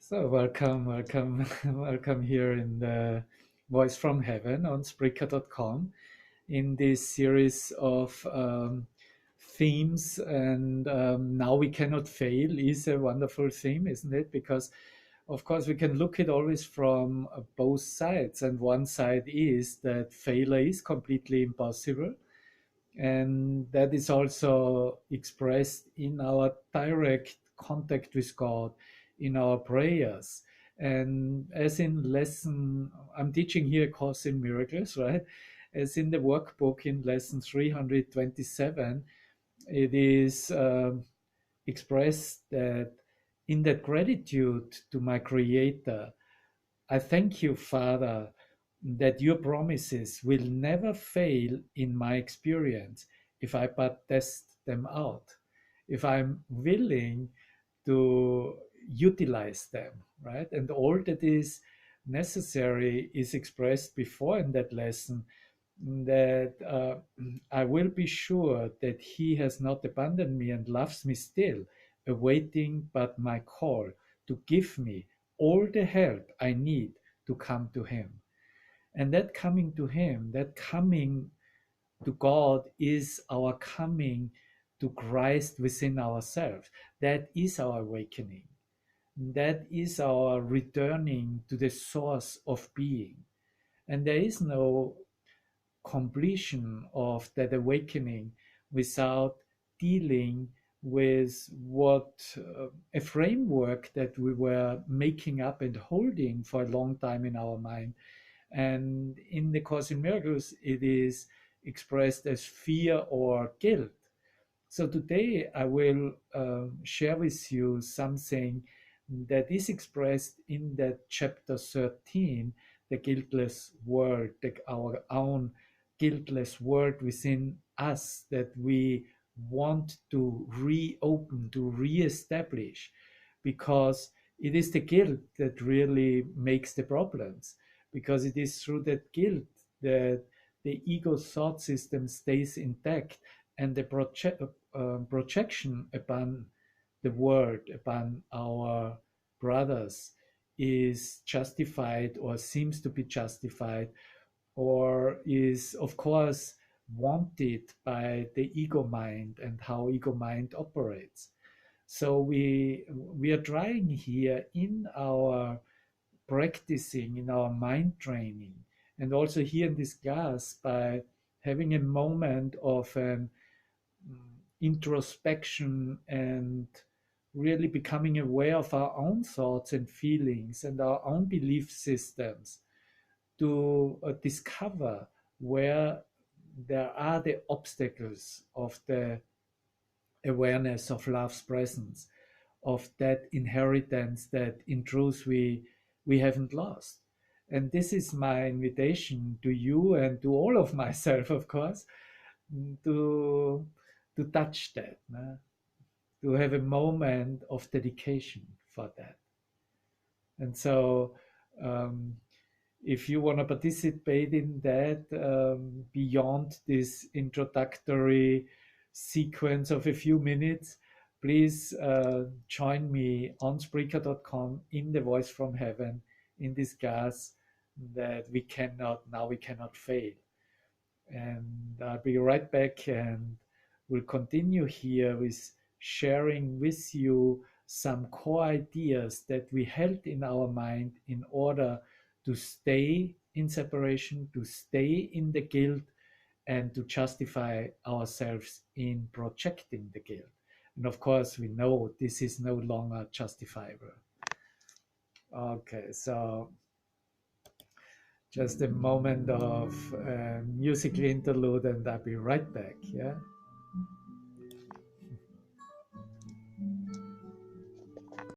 So welcome here in the Voice from Heaven on Spreaker.com in this series of themes. And now we cannot fail is a wonderful theme, isn't it? Because of course we can look at always from both sides, and one side is that failure is completely impossible, and that is also expressed in our direct contact with God, in our prayers. And as in lesson, I'm teaching here a course in miracles, right? As in the workbook in lesson 327, it is expressed that in that gratitude to my Creator, I thank you, Father, that your promises will never fail in my experience if I but test them out, if I'm willing to utilize them, right? And all that is necessary is expressed before in that lesson, that I will be sure that He has not abandoned me and loves me still, awaiting but my call to give me all the help I need to come to Him. And that coming to Him, that coming to God, is our coming to Christ within ourselves. That is our awakening. That is our returning to the source of being. And there is no completion of that awakening without dealing with what a framework that we were making up and holding for a long time in our mind. And in the Course in Miracles, it is expressed as fear or guilt. So today I will share with you something that is expressed in that chapter 13, the guiltless world, our own guiltless world within us that we want to reopen, to re-establish, because it is the guilt that really makes the problems, because it is through that guilt that the ego thought system stays intact, and the projection upon the world, upon our brothers, is justified or seems to be justified, or is, of course, wanted by the ego mind and how ego mind operates. So we are trying here in our practicing, in our mind training, and also here in this class, by having a moment of an introspection and really becoming aware of our own thoughts and feelings and our own belief systems, to discover where there are the obstacles of the awareness of love's presence, of that inheritance that in truth we haven't lost. And this is my invitation to you and to all of myself, of course, to touch that, to have a moment of dedication for that. And so if you want to participate in that, beyond this introductory sequence of a few minutes, please join me on Spreaker.com in the Voice from Heaven, in this class that we cannot fail. And I'll be right back, and we'll continue here with sharing with you some core ideas that we held in our mind in order to stay in separation, to stay in the guilt, and to justify ourselves in projecting the guilt. And of course, we know this is no longer justifiable. Okay, so just a moment of musical interlude, and I'll be right back. Yeah.